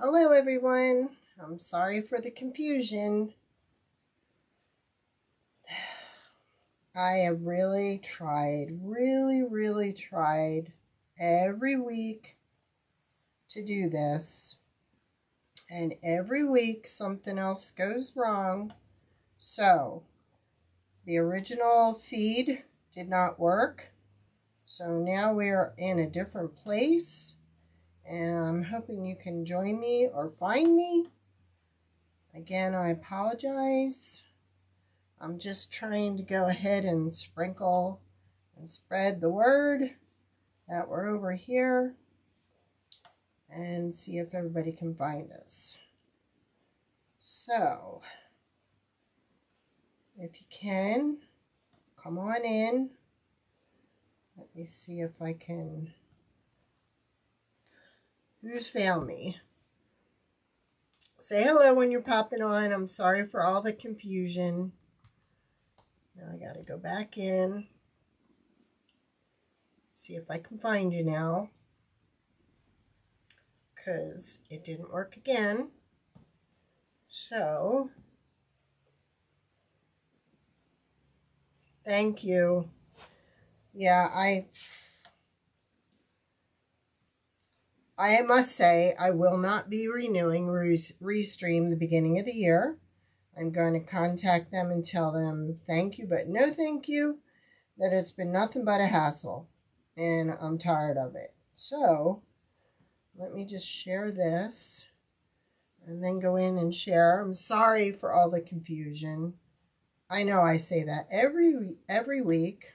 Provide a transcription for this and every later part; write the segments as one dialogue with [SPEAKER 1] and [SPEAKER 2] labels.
[SPEAKER 1] Hello everyone, I'm sorry for the confusion. I have really tried every week to do this, and every week something else goes wrong. So the original feed did not work, so now we're in a different place, and I'm hoping you can join me or find me. Again, I apologize. I'm just trying to go ahead and sprinkle and spread the word that we're over here and see if everybody can find us. So, if you can, come on in. Let me see if I can. Who's found me? Say hello when you're popping on. I'm sorry for all the confusion. Now I gotta go back in. See if I can find you now, because it didn't work again. So, thank you. Yeah, I must say I will not be renewing Restream the beginning of the year. I'm going to contact them and tell them thank you, but no thank you, that it's been nothing but a hassle, and I'm tired of it. So, let me just share this, and then go in and share. I'm sorry for all the confusion. I know I say that every week.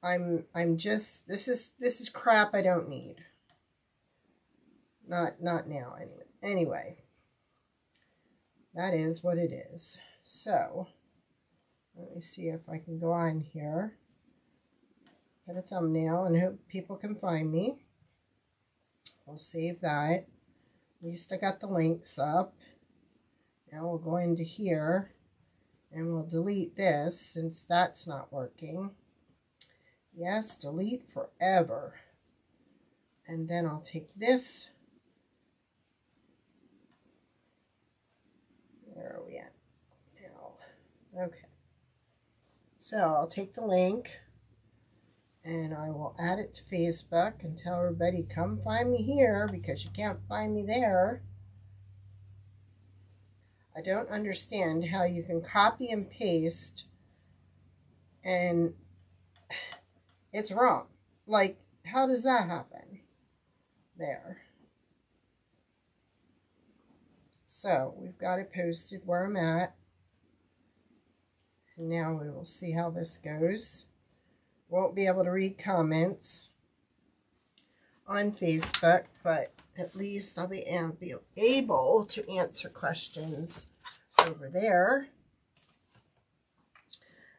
[SPEAKER 1] I'm just, this is crap I don't need. Not now anyway. That is what it is. So, let me see if I can go on here. Put a thumbnail and hope people can find me. We'll save that. At least I got the links up. Now we'll go into here and we'll delete this since that's not working. Yes, delete forever. And then I'll take this. Where are we at now? Okay. So I'll take the link and I will add it to Facebook and tell everybody, come find me here because you can't find me there. I don't understand how you can copy and paste and it's wrong. Like, how does that happen? There. So, we've got it posted where I'm at. And now we will see how this goes. Won't be able to read comments on Facebook, but at least I'll be able to answer questions over there.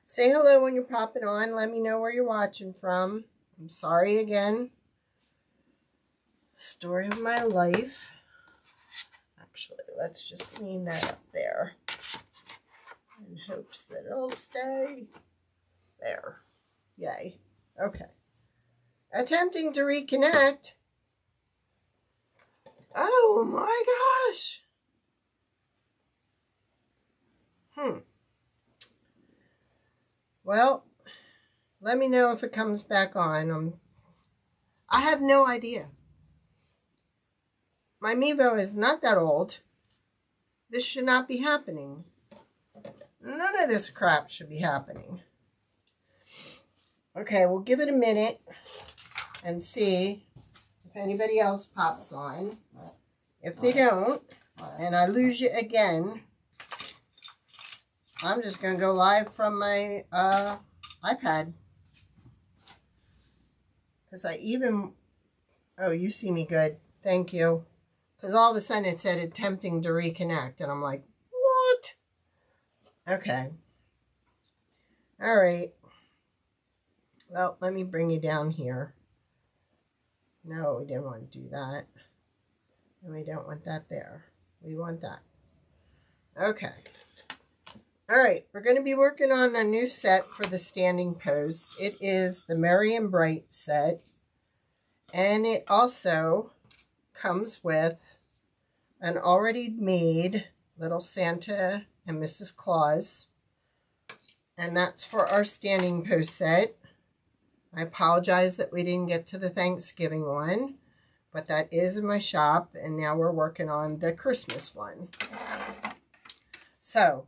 [SPEAKER 1] Say hello when you're popping on. Let me know where you're watching from. I'm sorry again. Story of my life. Actually, let's just lean that up there in hopes that it'll stay there. Yay. Okay. Attempting to reconnect. Oh my gosh. Well, let me know if it comes back on. I have no idea. My Mevo is not that old. This should not be happening. None of this crap should be happening. Okay, we'll give it a minute and see if anybody else pops on. If they don't, and I lose you again, I'm just going to go live from my iPad. Because I even... Oh, you see me good. Thank you. Because all of a sudden it said attempting to reconnect. And I'm like, what? Okay. All right. Well, let me bring you down here. No, we didn't want to do that. And we don't want that there. We want that. Okay. All right. We're going to be working on a new set for the standing post. It is the Merry and Bright set. And it also comes with an already made little Santa and Mrs. Claus. And that's for our standing post set. I apologize that we didn't get to the Thanksgiving one, but that is in my shop, and now we're working on the Christmas one. So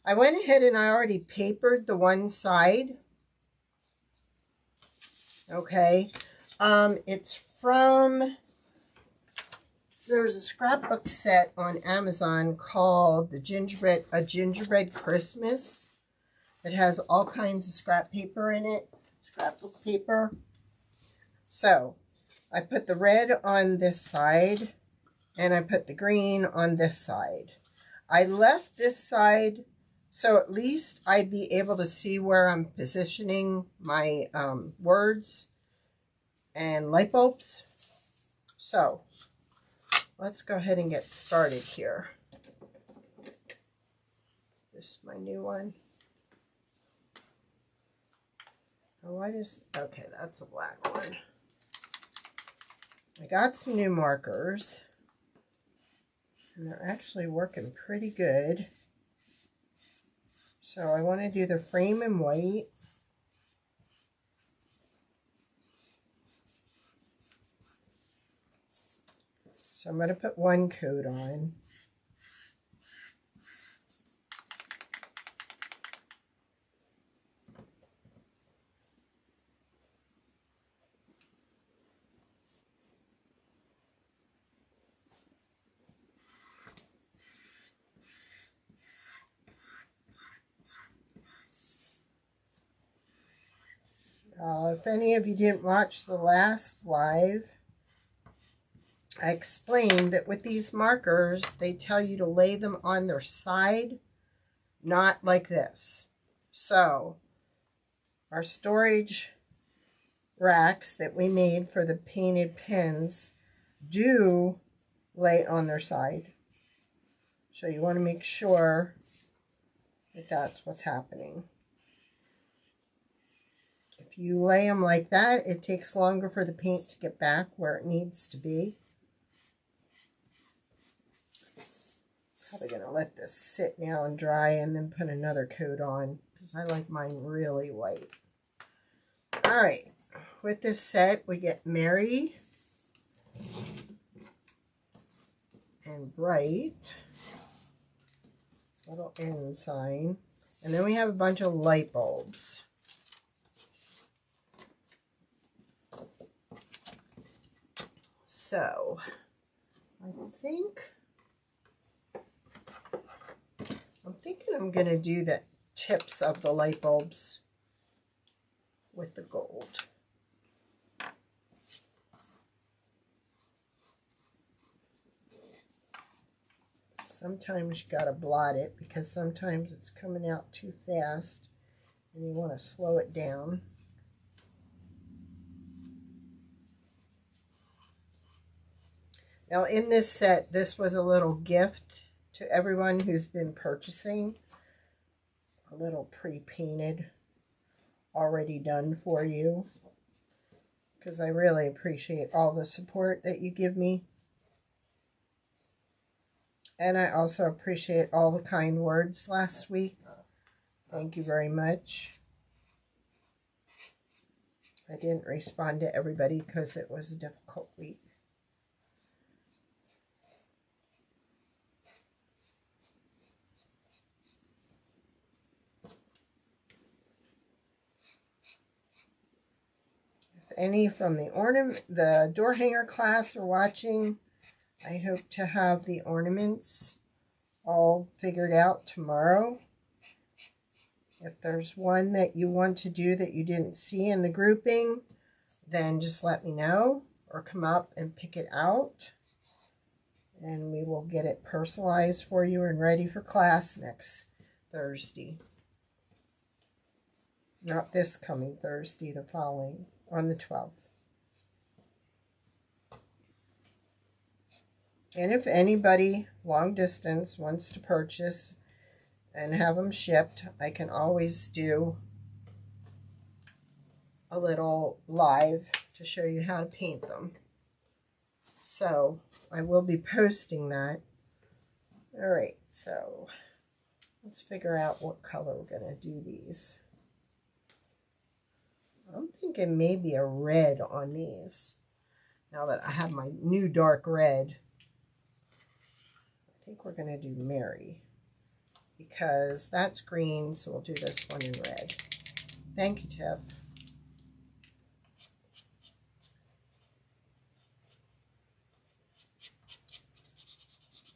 [SPEAKER 1] I went ahead and I already papered the one side. Okay. It's from, there's a scrapbook set on Amazon called A Gingerbread Christmas. It has all kinds of scrap paper in it, scrapbook paper. So I put the red on this side and I put the green on this side. I left this side so at least I'd be able to see where I'm positioning my words and light bulbs. So let's go ahead and get started here. This is my new one. Oh, okay, that's a black one. I got some new markers, and they're actually working pretty good. So I want to do the frame in white. So I'm going to put one coat on. If any of you didn't watch the last live, I explained that with these markers, they tell you to lay them on their side, not like this. So, our storage racks that we made for the painted pens do lay on their side. So you want to make sure that that's what's happening. If you lay them like that, it takes longer for the paint to get back where it needs to be. Probably going to let this sit now and dry and then put another coat on because I like mine really white. All right, with this set we get Merry and Bright, little N sign, and then we have a bunch of light bulbs. So, I'm thinking I'm going to do the tips of the light bulbs with the gold. Sometimes you got to blot it because sometimes it's coming out too fast and you want to slow it down. Now in this set, this was a little gift to everyone who's been purchasing. A little pre-painted, already done for you. Because I really appreciate all the support that you give me. And I also appreciate all the kind words last week. Thank you very much. I didn't respond to everybody because it was a difficult week. If any from the door hanger class are watching, I hope to have the ornaments all figured out tomorrow. If there's one that you want to do that you didn't see in the grouping, then just let me know or come up and pick it out. And we will get it personalized for you and ready for class next Thursday. Not this coming Thursday, the following, on the 12th. And if anybody long distance wants to purchase and have them shipped, I can always do a little live to show you how to paint them. So I will be posting that. All right, so let's figure out what color we're going to do these. I'm thinking maybe a red on these. Now that I have my new dark red, I think we're going to do Mary, because that's green, so we'll do this one in red. Thank you, Tiff.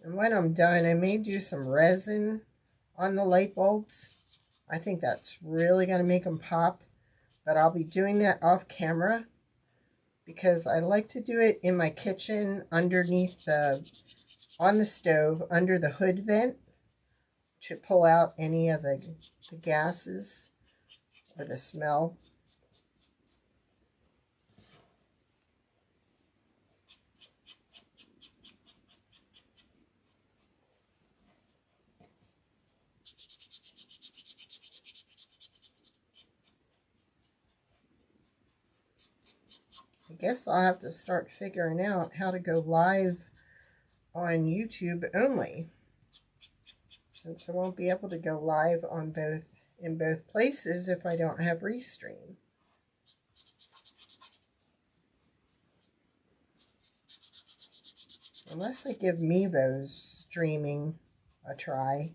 [SPEAKER 1] And when I'm done, I may do some resin on the light bulbs. I think that's really going to make them pop, but I'll be doing that off camera because I like to do it in my kitchen underneath on the stove, under the hood vent, to pull out any of the gases or the smell. I guess I'll have to start figuring out how to go live on YouTube only, since I won't be able to go live on in both places if I don't have Restream. Unless I give Mevo's streaming a try.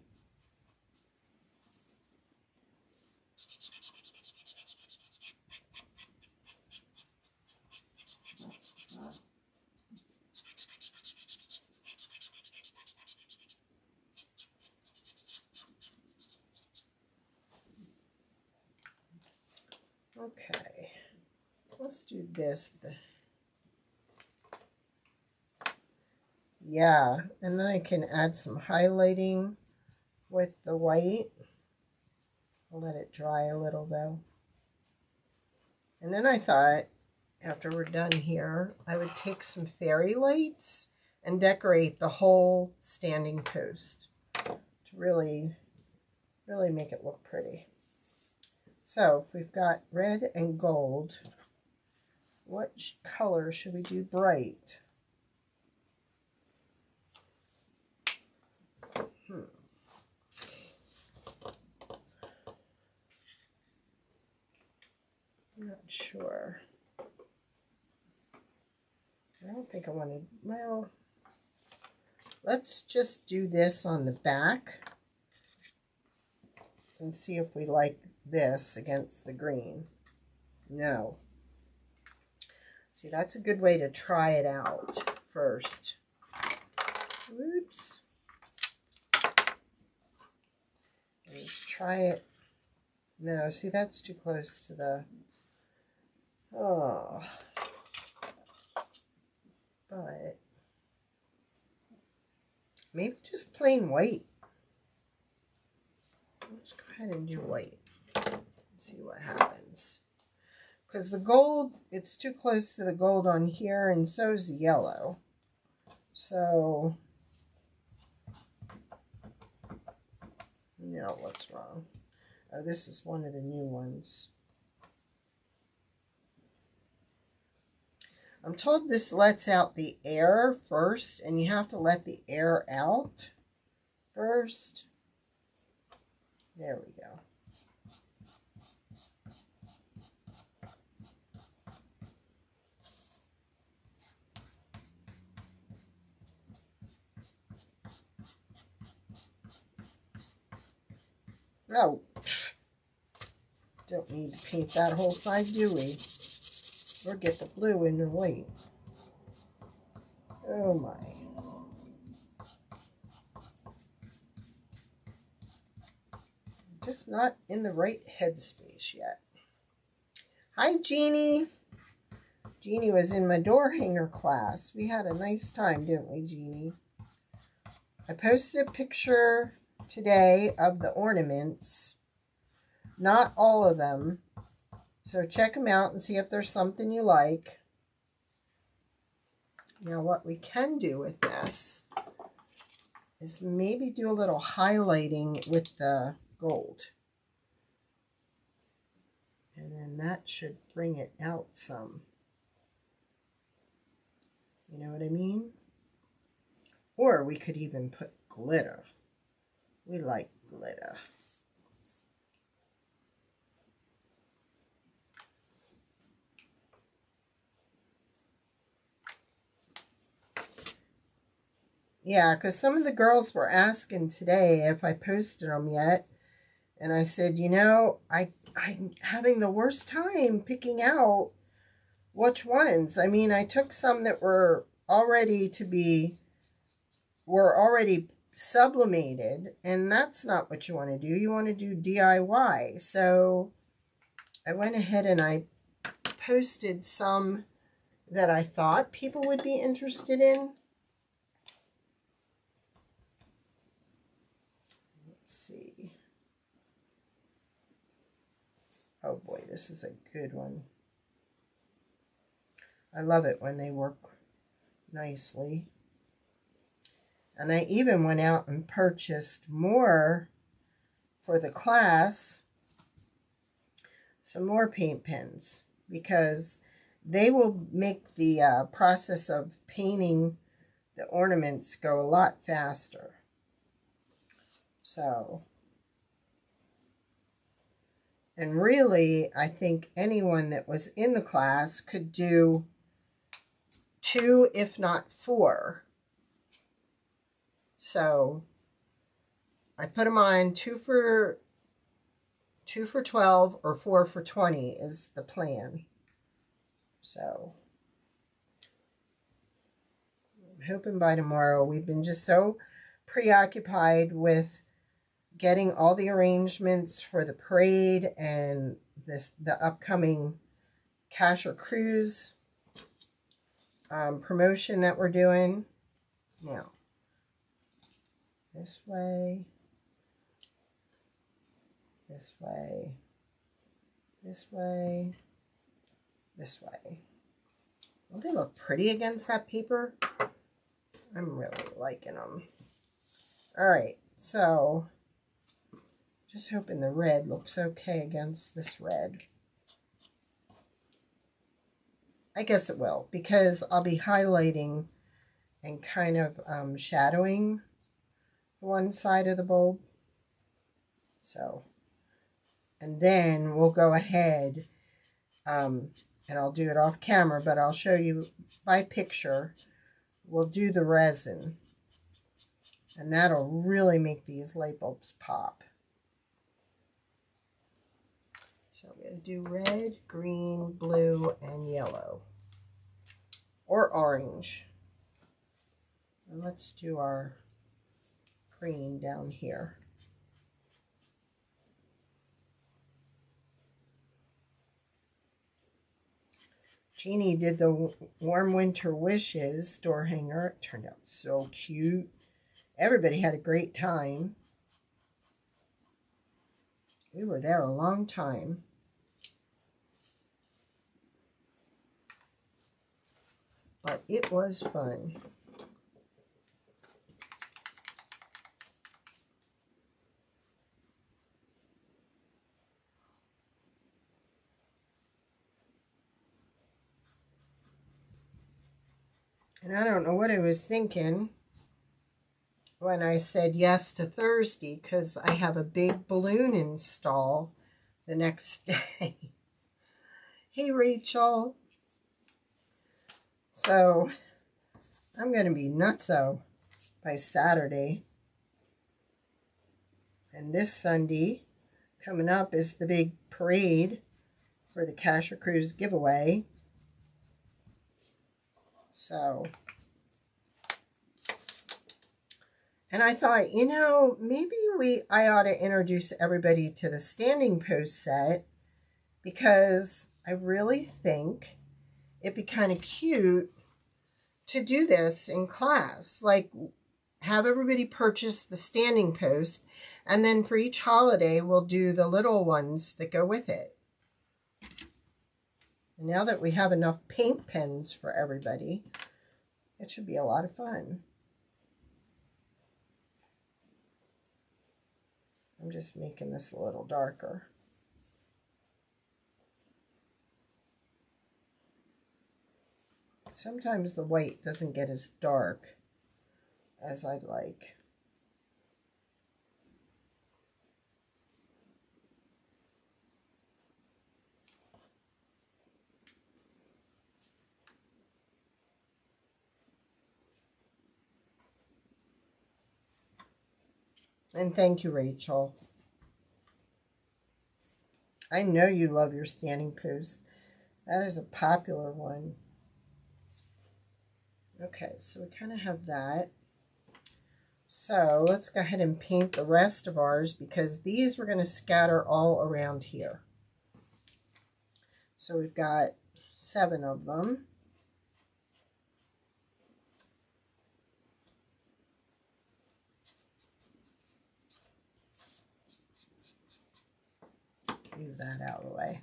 [SPEAKER 1] Okay, let's do this. Yeah, and then I can add some highlighting with the white. I'll let it dry a little though. And then I thought, after we're done here, I would take some fairy lights and decorate the whole standing post to really, really make it look pretty. So if we've got red and gold, what color should we do bright? I'm not sure. I don't think I want to, well, let's just do this on the back and see if we like this against the green. No. See, that's a good way to try it out first. Oops. Let's try it. No, see, that's too close to the, oh. But maybe just plain white. Let's go ahead and do white. See what happens. Because the gold, it's too close to the gold on here, and so is the yellow. So, no, what's wrong? Oh, this is one of the new ones. I'm told this lets out the air first, and you have to let the air out first. There we go. No. Don't need to paint that whole side, do we? Or get the blue in the white. Oh my. Just not in the right headspace yet. Hi, Jeannie. Jeannie was in my door hanger class. We had a nice time, didn't we, Jeannie? I posted a picture today of the ornaments. Not all of them. So check them out and see if there's something you like. Now what we can do with this is maybe do a little highlighting with the gold. And then that should bring it out some. You know what I mean? Or we could even put glitter. We like glitter. Yeah, because some of the girls were asking today if I posted them yet. And I said, you know, I'm having the worst time picking out which ones. I mean, I took some that were already sublimated, and that's not what you want to do. You want to do DIY. So I went ahead and I posted some that I thought people would be interested in. Let's see. Oh boy, this is a good one. I love it when they work nicely. And I even went out and purchased more for the class, some more paint pens, because they will make the process of painting the ornaments go a lot faster. So, and really, I think anyone that was in the class could do 2, if not 4. So I put them on 2 for 12 or 4 for 20 is the plan. So I'm hoping by tomorrow. We've been just so preoccupied with getting all the arrangements for the parade and the upcoming Casher Cruise promotion that we're doing. Now, this way, this way, this way, this way. Don't they look pretty against that paper? I'm really liking them. All right, so just hoping the red looks okay against this red. I guess it will, because I'll be highlighting and kind of shadowing one side of the bulb. So, and then we'll go ahead and I'll do it off camera, but I'll show you by picture. We'll do the resin, and that'll really make these light bulbs pop. So I'm going to do red, green, blue, and yellow, or orange. And let's do our green down here. Jeannie did the warm winter wishes door hanger. It turned out so cute. Everybody had a great time. We were there a long time. But it was fun. And I don't know what I was thinking when I said yes to Thursday, because I have a big balloon install the next day. Hey, Rachel. So I'm going to be nutso by Saturday. And this Sunday coming up is the big parade for the Casher Cruise giveaway. So, and I thought, you know, maybe I ought to introduce everybody to the standing post set, because I really think it'd be kind of cute to do this in class. Like, have everybody purchase the standing post, and then for each holiday, we'll do the little ones that go with it. And now that we have enough paint pens for everybody, it should be a lot of fun. I'm just making this a little darker. Sometimes the white doesn't get as dark as I'd like. And thank you, Rachel. I know you love your standing pose. That is a popular one. Okay, so we kind of have that. So let's go ahead and paint the rest of ours, because these we're going to scatter all around here. So we've got 7 of them. Move that out of the way.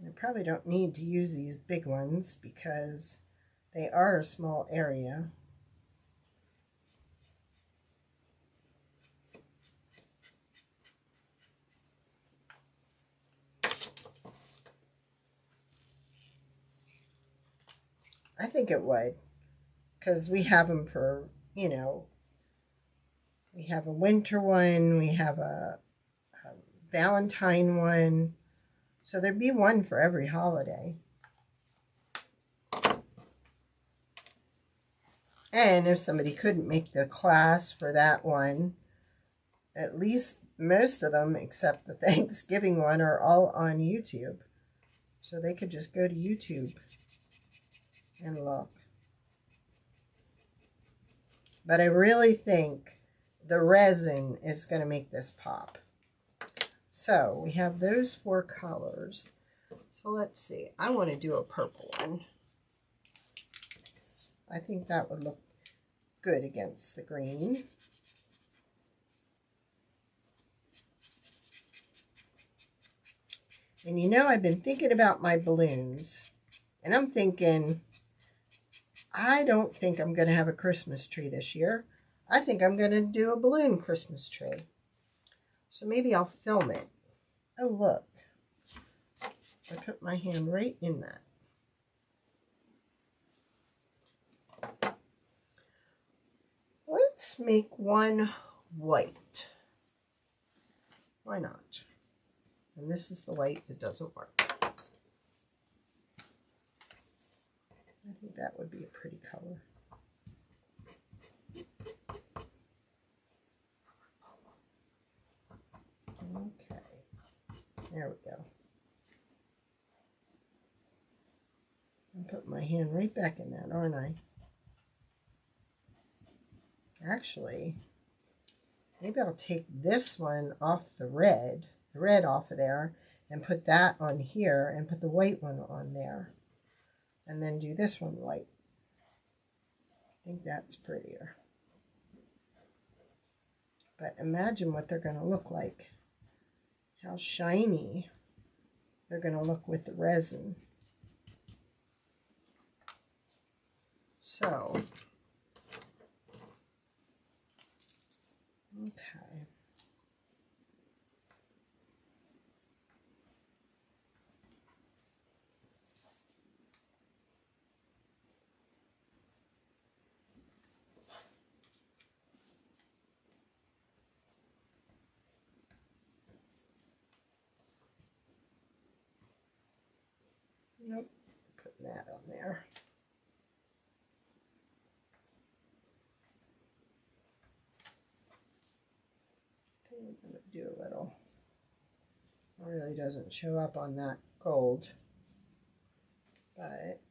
[SPEAKER 1] I probably don't need to use these big ones because they are a small area. I think it would, because we have them for, you know, we have a winter one, we have a Valentine one, so there'd be one for every holiday. And if somebody couldn't make the class for that one, at least most of them, except the Thanksgiving one, are all on YouTube. So they could just go to YouTube and look. But I really think the resin is going to make this pop. So we have those 4 colors. So let's see. I want to do a purple one. I think that would look good against the green. And you know, I've been thinking about my balloons. And I'm thinking, I don't think I'm going to have a Christmas tree this year. I think I'm going to do a balloon Christmas tree. So maybe I'll film it. Oh, look. I put my hand right in that. Let's make one white. Why not? And this is the white that doesn't work. I think that would be a pretty color. Okay. There we go. I'm putting my hand right back in that, aren't I? Actually, maybe I'll take this one off the red off of there, and put that on here, and put the white one on there, and then do this one white. I think that's prettier. But imagine what they're going to look like. How shiny they're going to look with the resin. So, okay. Nope, putting that on there. I think I'm going to do a little. It really doesn't show up on that gold, but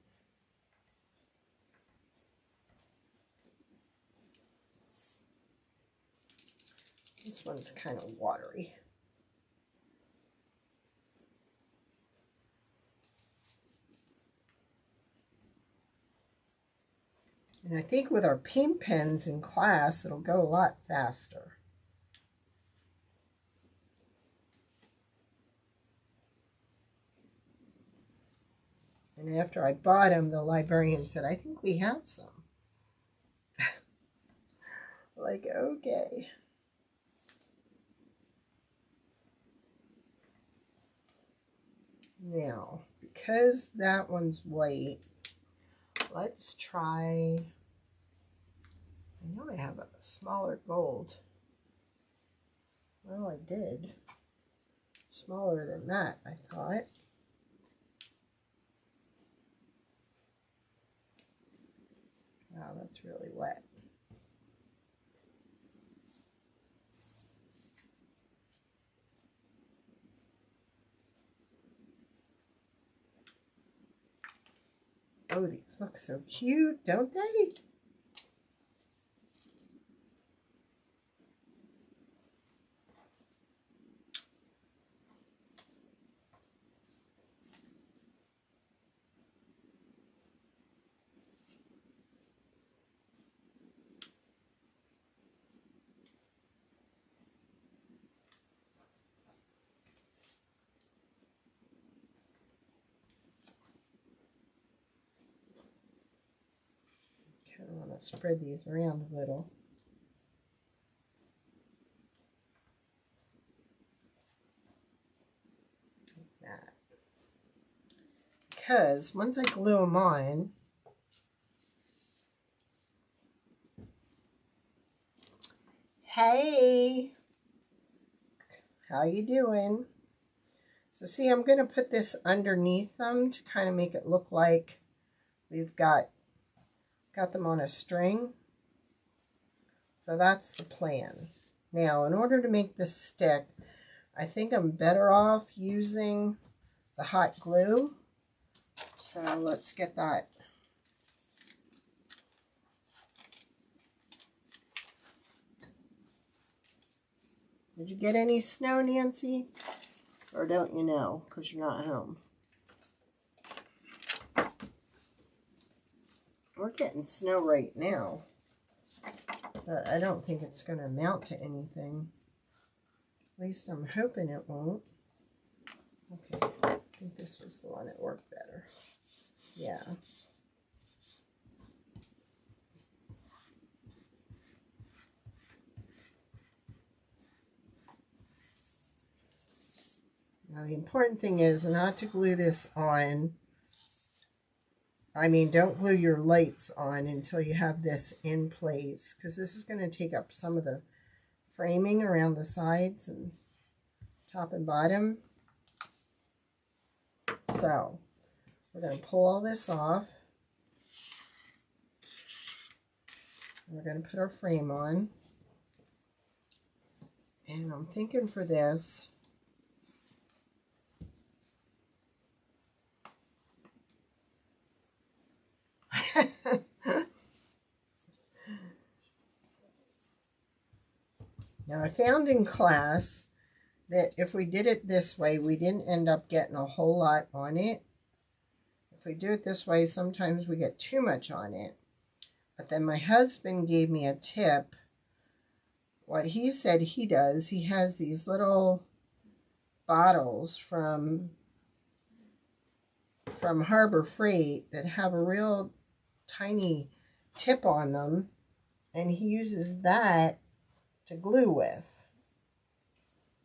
[SPEAKER 1] this one's kind of watery. And I think with our paint pens in class, it'll go a lot faster. And after I bought them, the librarian said, I think we have some. Like, okay. Now, because that one's white, let's try, I know I have a smaller gold. Well, I did. Smaller than that, I thought. Wow, that's really wet. Oh, these look so cute, don't they? I want to spread these around a little. Like that. Because once I glue them on, hey, how you doing? So see, I'm going to put this underneath them to kind of make it look like we've got them on a string. So that's the plan. Now, in order to make this stick, I think I'm better off using the hot glue. So let's get that. Did you get any snow, Nancy? Or don't you know, because you're not home? We're getting snow right now. But I don't think it's going to amount to anything. At least I'm hoping it won't. Okay, I think this was the one that worked better. Yeah. Now the important thing is not to glue this on. I mean, don't glue your lights on until you have this in place, because this is going to take up some of the framing around the sides and top and bottom. So we're going to pull all this off. We're going to put our frame on. And I'm thinking for this, now I found in class that if we did it this way, we didn't end up getting a whole lot on it. If we do it this way, sometimes we get too much on it. But then my husband gave me a tip. What he said he does, he has these little bottles from Harbor Freight that have a real tiny tip on them, and he uses that to glue with.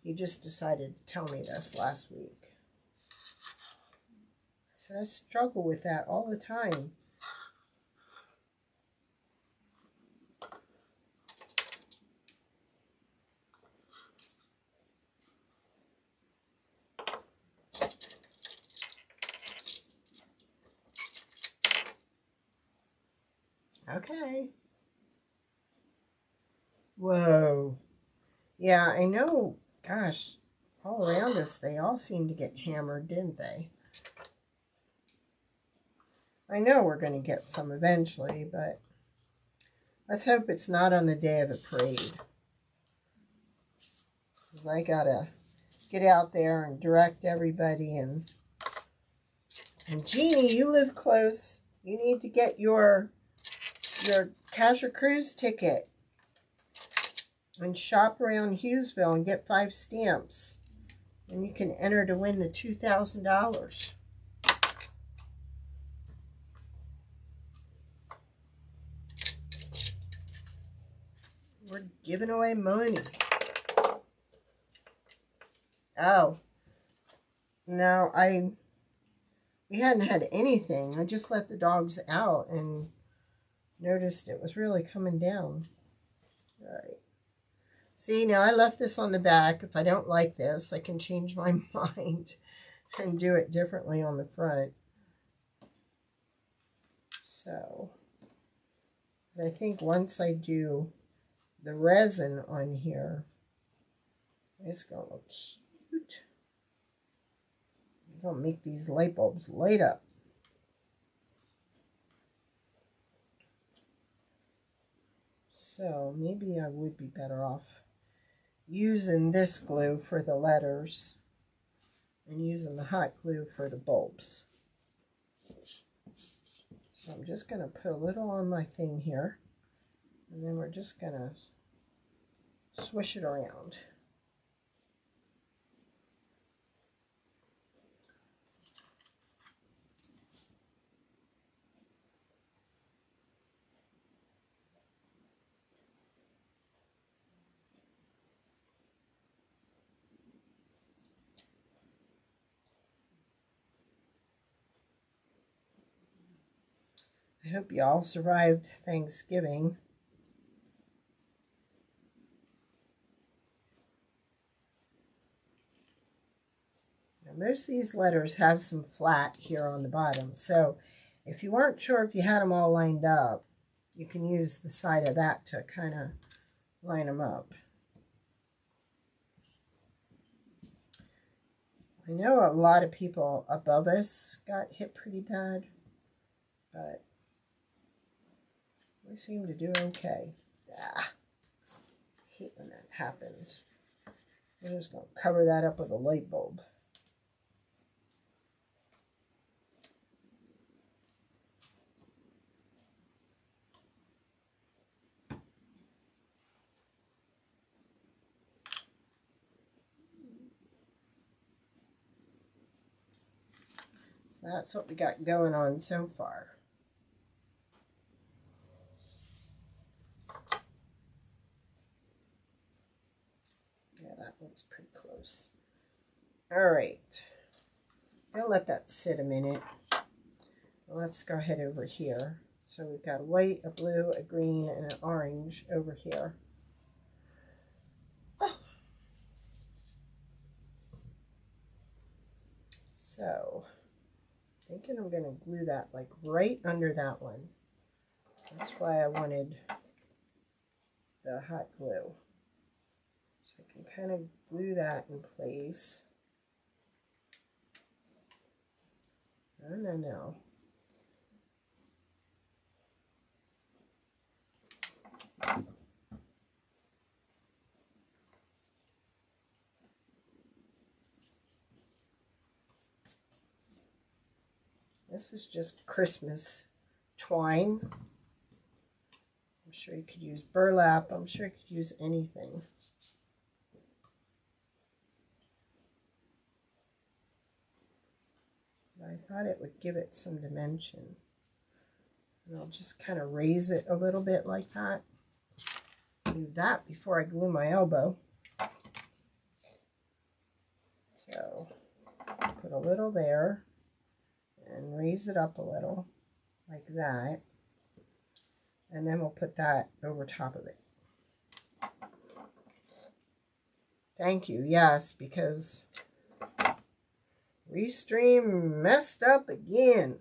[SPEAKER 1] He just decided to tell me this last week. I said, I struggle with that all the time. Okay. Whoa. Yeah, I know. Gosh, all around us, they all seem to get hammered, didn't they? I know we're going to get some eventually, but let's hope it's not on the day of the parade. Because I got to get out there and direct everybody. And Jeannie, you live close. You need to get your Casher Cruise ticket and shop around Hughesville and get 5 stamps. And you can enter to win the $2,000. We're giving away money. Oh, no, we hadn't had anything. I just let the dogs out and noticed it was really coming down. All right. See, now I left this on the back. If I don't like this, I can change my mind and do it differently on the front. So, but I think once I do the resin on here, it's going to look cute. I'm going to make these light bulbs light up. So maybe I would be better off using this glue for the letters and using the hot glue for the bulbs. So I'm just going to put a little on my thing here, and then we're just going to swish it around. I hope you all survived Thanksgiving. Now, most of these letters have some flat here on the bottom, so if you weren't sure if you had them all lined up, you can use the side of that to kind of line them up. I know a lot of people above us got hit pretty bad, but we seem to do okay. I hate when that happens. We're just going to cover that up with a light bulb. So that's what we got going on so far. That looks pretty close. All right, I'll let that sit a minute. Let's go ahead over here. So we've got a white, a blue, a green, and an orange over here. Oh. So, thinking I'm going to glue that like right under that one. That's why I wanted the hot glue. So I can kind of glue that in place. No. This is just Christmas twine. I'm sure you could use burlap. I'm sure you could use anything. I thought it would give it some dimension. And I'll just kind of raise it a little bit like that. Do that before I glue my elbow. So put a little there and raise it up a little like that. And then we'll put that over top of it. Thank you. Yes, because Restream messed up again.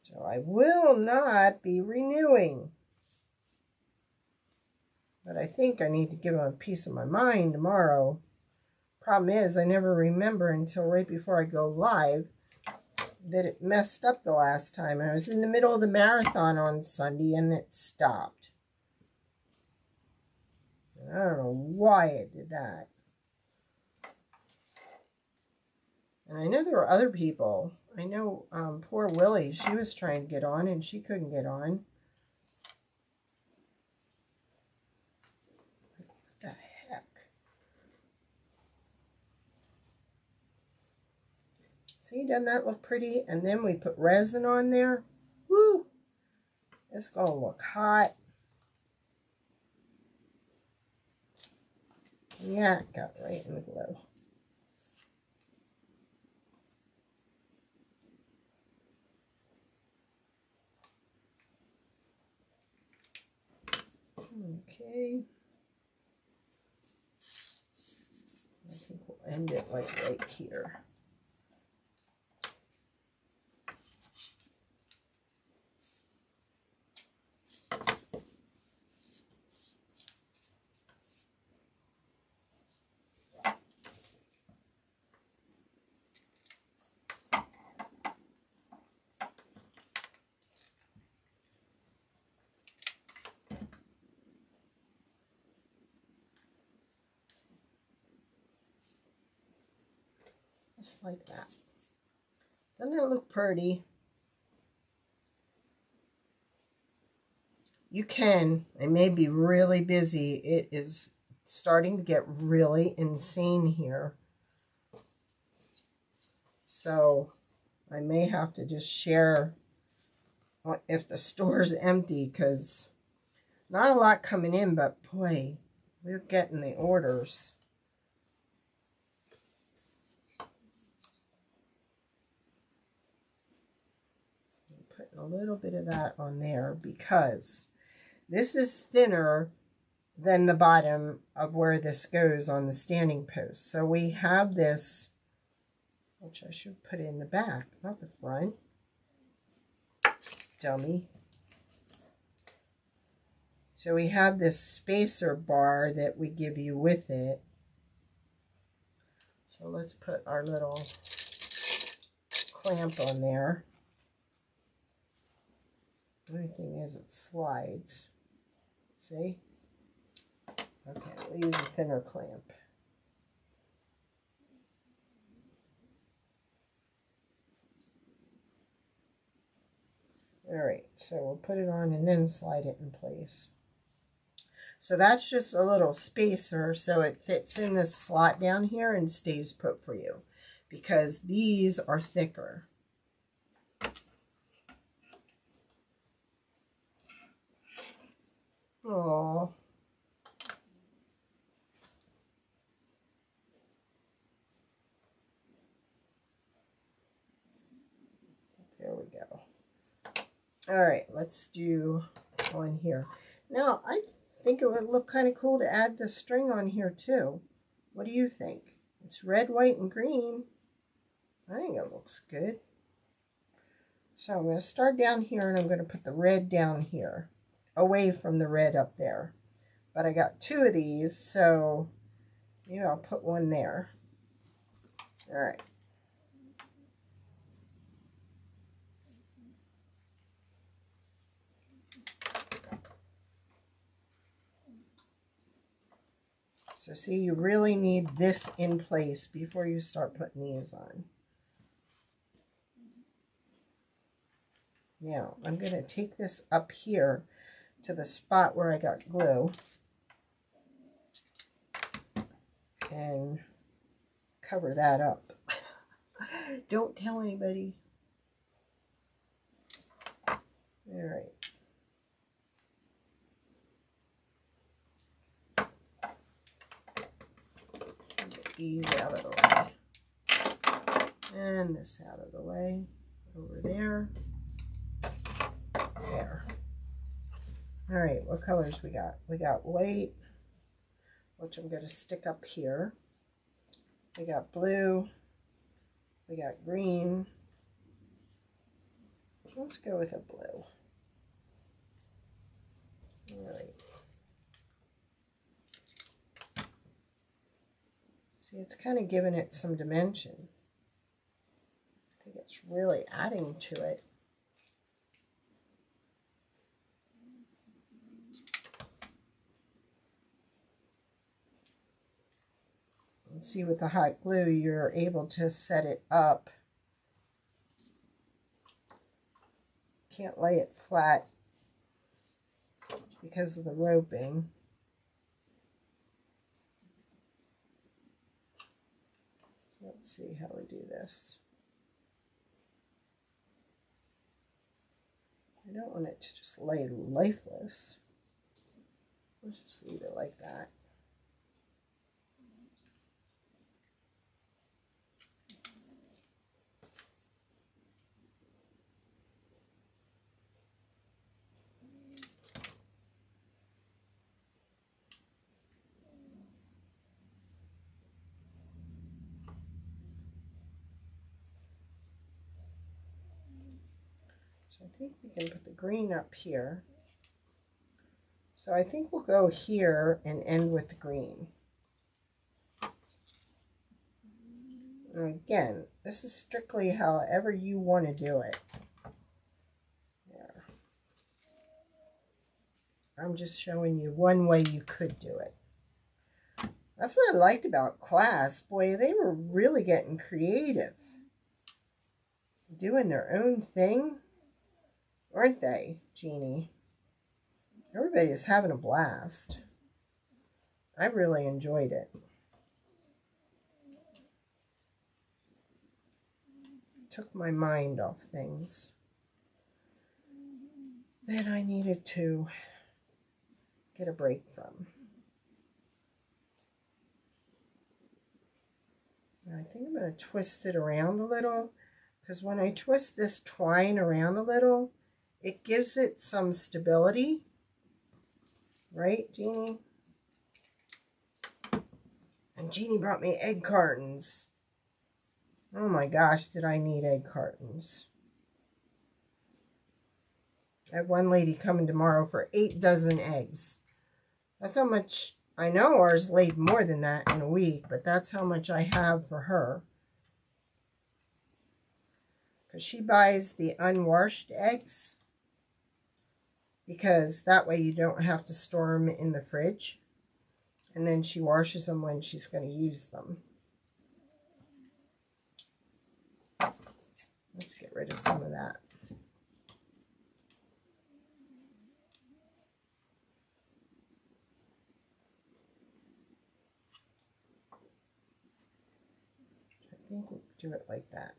[SPEAKER 1] So I will not be renewing. But I think I need to give them a piece of my mind tomorrow. Problem is, I never remember until right before I go live that it messed up the last time. I was in the middle of the marathon on Sunday and it stopped. I don't know why it did that. And I know there were other people. I know poor Willie, she was trying to get on and she couldn't get on. What the heck? See, doesn't that look pretty? And then we put resin on there. Woo! It's going to look hot. Yeah, it got right in the glue. Okay. I think we'll end it like right here. Just like that. Doesn't that look pretty? You can. I may be really busy. It is starting to get really insane here. So I may have to just share if the store's empty, because not a lot coming in, but boy, we're getting the orders. Putting a little bit of that on there because this is thinner than the bottom of where this goes on the standing post. So we have this, which I should put in the back, not the front. Dummy. So we have this spacer bar that we give you with it. So let's put our little clamp on there. The only thing is it slides. See? Okay, we'll use a thinner clamp. Alright, so we'll put it on and then slide it in place. So that's just a little spacer so it fits in this slot down here and stays put for you, because these are thicker. Oh. There we go. All right, let's do one here. Now, I think it would look kind of cool to add the string on here too. What do you think? It's red, white, and green. I think it looks good. So I'm going to start down here and I'm going to put the red down here, away from the red up there. But I got two of these, so maybe I'll put one there. All right. So see, you really need this in place before you start putting these on. Now, I'm going to take this up here to the spot where I got glue and cover that up. Don't tell anybody. All right. Get these out of the way. And this out of the way. Over there. There. All right, what colors we got? We got white, which I'm going to stick up here. We got blue. We got green. Let's go with a blue. All right. See, it's kind of giving it some dimension. I think it's really adding to it. And see, with the hot glue, you're able to set it up. Can't lay it flat because of the roping. Let's see how we do this. I don't want it to just lay lifeless. Let's just leave it like that. I think we can put the green up here. So I think we'll go here and end with the green. And again, this is strictly however you want to do it. There. I'm just showing you one way you could do it. That's what I liked about class. Boy, they were really getting creative. Doing their own thing. Aren't they, Jeannie? Everybody is having a blast. I really enjoyed it. Took my mind off things that I needed to get a break from. And I think I'm going to twist it around a little, because when I twist this twine around a little, it gives it some stability. Right, Jeannie? And Jeannie brought me egg cartons. Oh my gosh, did I need egg cartons. I have one lady coming tomorrow for 8 dozen eggs. That's how much, I know ours laid more than that in a week, but that's how much I have for her. Because she buys the unwashed eggs, because that way you don't have to store them in the fridge. And then she washes them when she's going to use them. Let's get rid of some of that. I think we'll do it like that.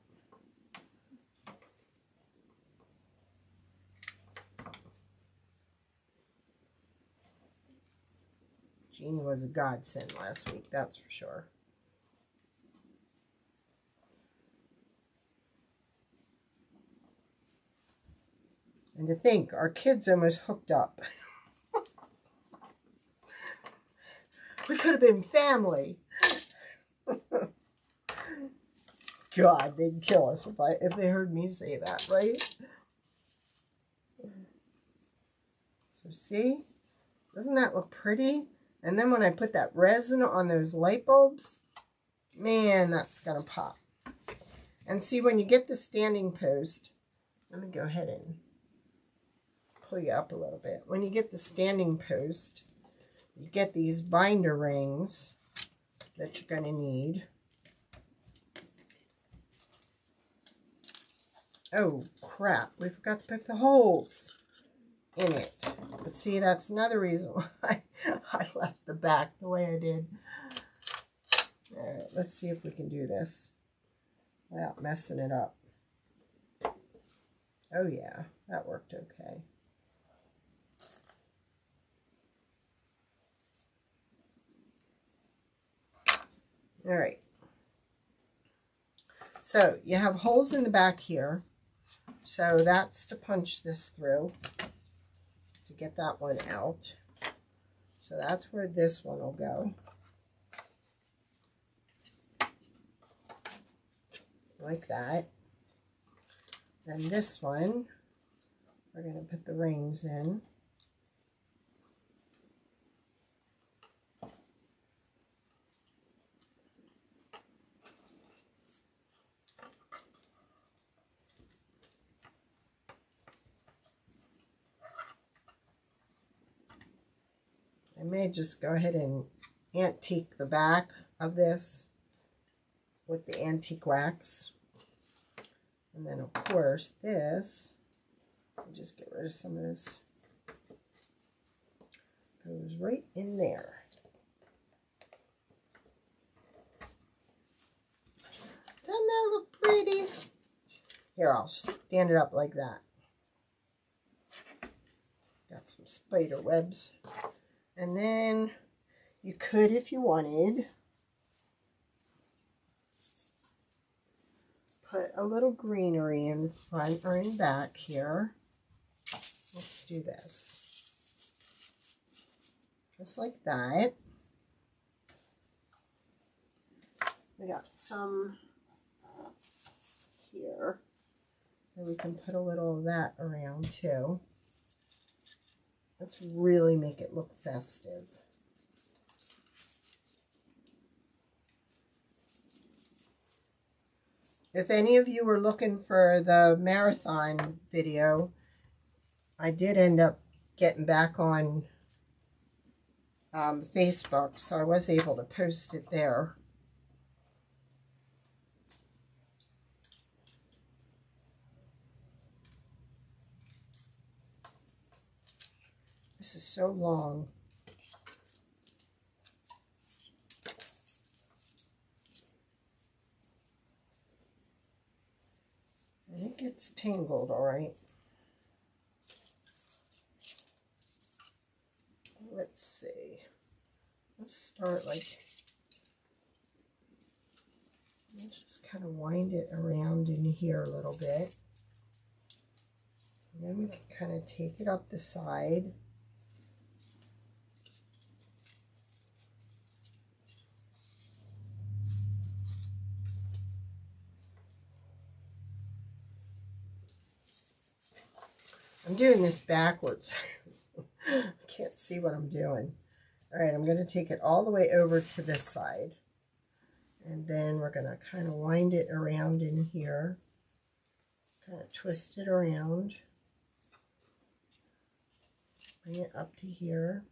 [SPEAKER 1] Jeannie was a godsend last week, that's for sure. And to think, our kids almost hooked up. We could have been family. God, they'd kill us if they heard me say that, right? So see, doesn't that look pretty? And then when I put that resin on those light bulbs, man, that's gonna pop. And see, when you get the standing post, let me go ahead and pull you up a little bit. When you get the standing post, you get these binder rings that you're going to need. Oh, crap. We forgot to pick the holes in it. But see, that's another reason why I left the back the way I did. All right, let's see if we can do this without messing it up. Oh, yeah, that worked okay. All right. So you have holes in the back here. So that's to punch this through to get that one out. So that's where this one will go. Like that. Then this one, we're going to put the rings in. I may just go ahead and antique the back of this with the antique wax. And then, of course, this, I'll just get rid of some of this, goes right in there. Doesn't that look pretty? Here, I'll stand it up like that. Got some spider webs. And then you could, if you wanted, put a little greenery in front or in back here. Let's do this. Just like that. We got some here. And we can put a little of that around too. Let's really make it look festive. If any of you were looking for the marathon video, I did end up getting back on Facebook, so I was able to post it there. This is so long. And it gets tangled, all right. Let's see. Let's start like, let's just kind of wind it around in here a little bit. And then we can kind of take it up the side. I'm doing this backwards. I can't see what I'm doing. All right, I'm going to take it all the way over to this side. And then we're going to kind of wind it around in here. Kind of twist it around. Bring it up to here.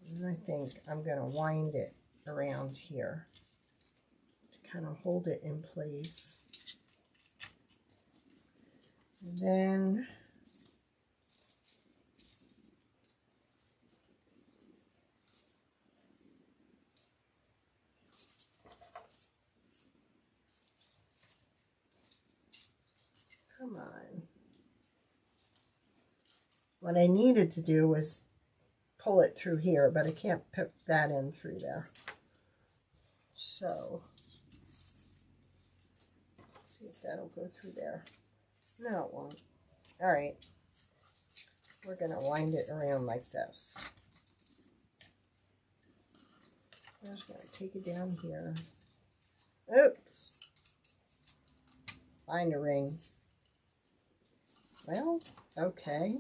[SPEAKER 1] And I think I'm going to wind it around here to kind of hold it in place. And then come on. What I needed to do was pull it through here, but I can't put that in through there. So, let's see if that'll go through there. No, it won't. All right. We're going to wind it around like this. I'm just going to take it down here. Oops. Find a ring. Well, okay.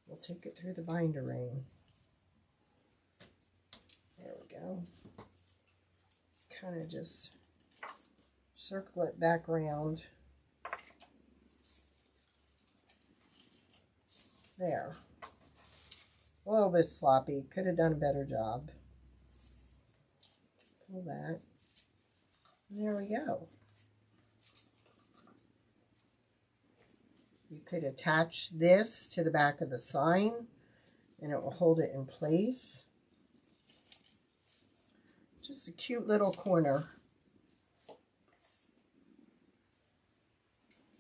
[SPEAKER 1] We'll take it through the binder ring. There we go. Kind of just circle it back around. There. A little bit sloppy. Could have done a better job. Pull that. There we go. You could attach this to the back of the sign and it will hold it in place. Just a cute little corner.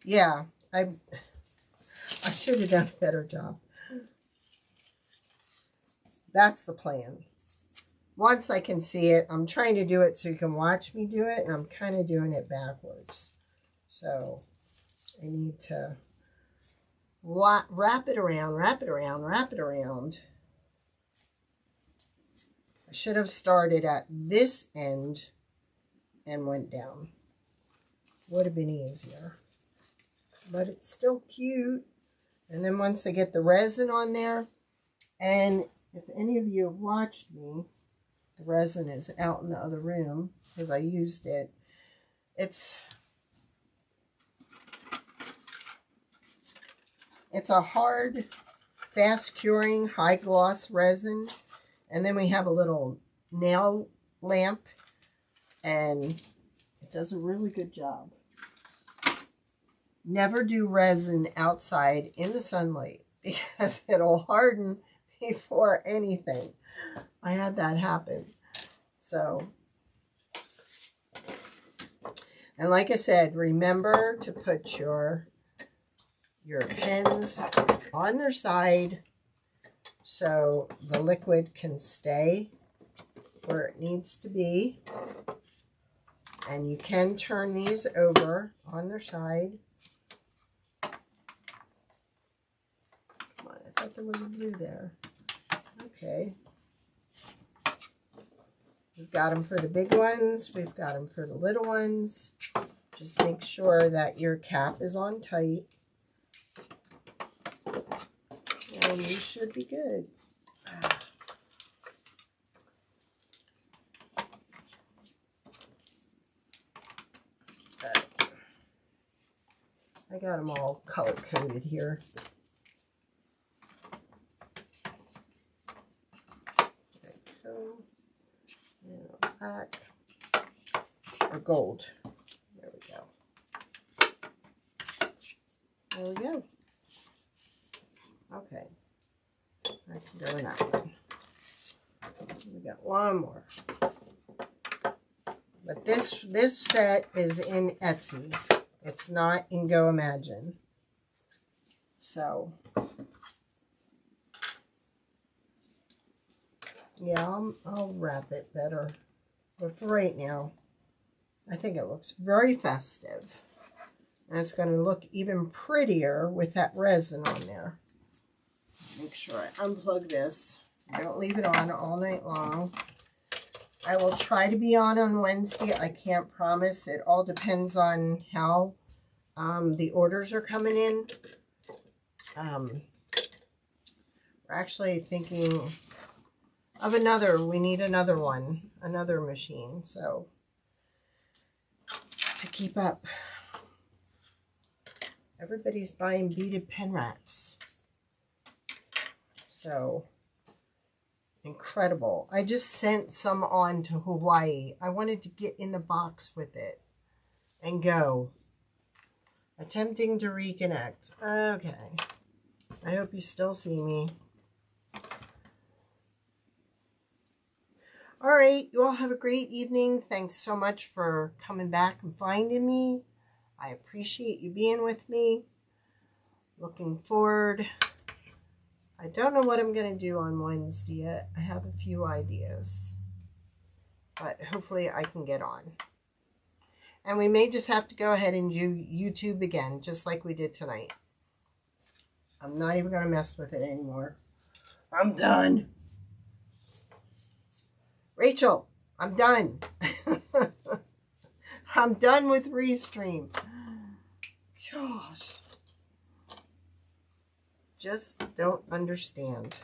[SPEAKER 1] Yeah, I should have done a better job. That's the plan. Once I can see it, I'm trying to do it so you can watch me do it, and I'm kind of doing it backwards. So I need to wrap it around, wrap it around, wrap it around. I should have started at this end and went down. Would have been easier. But it's still cute. And then once I get the resin on there, and if any of you have watched me, the resin is out in the other room because I used it. It's a hard, fast curing, high gloss resin. And then we have a little nail lamp, and it does a really good job. Never do resin outside in the sunlight because it'll harden before anything. I had that happen. So, and like I said, remember to put your pens on their side so the liquid can stay where it needs to be. And you can turn these over on their side. I thought there was a blue there. Okay. We've got them for the big ones. We've got them for the little ones. Just make sure that your cap is on tight. And you should be good. I got them all color-coded here. There we go. And black or gold. There we go. There we go. Okay. I can go in that one. We got one more. But this set is in Etsy. It's not in Goimagine. So, yeah, I'll wrap it better. But for right now, I think it looks very festive. And it's going to look even prettier with that resin on there. Make sure I unplug this. Don't leave it on all night long. I will try to be on Wednesday. I can't promise. It all depends on how the orders are coming in. We're actually thinking of another. We need another one, another machine. So to keep up. Everybody's buying beaded pen wraps. So incredible. I just sent some on to Hawaii. I wanted to get in the box with it and go. Attempting to reconnect. Okay. I hope you still see me. All right. You all have a great evening. Thanks so much for coming back and finding me. I appreciate you being with me. Looking forward. I don't know what I'm going to do on Wednesday yet. I have a few ideas. But hopefully I can get on. And we may just have to go ahead and do YouTube again, just like we did tonight. I'm not even going to mess with it anymore. I'm done. Rachel, I'm done. I'm done with Restream. Gosh. Just don't understand.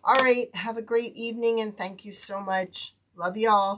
[SPEAKER 1] All right. Have a great evening and thank you so much. Love y'all.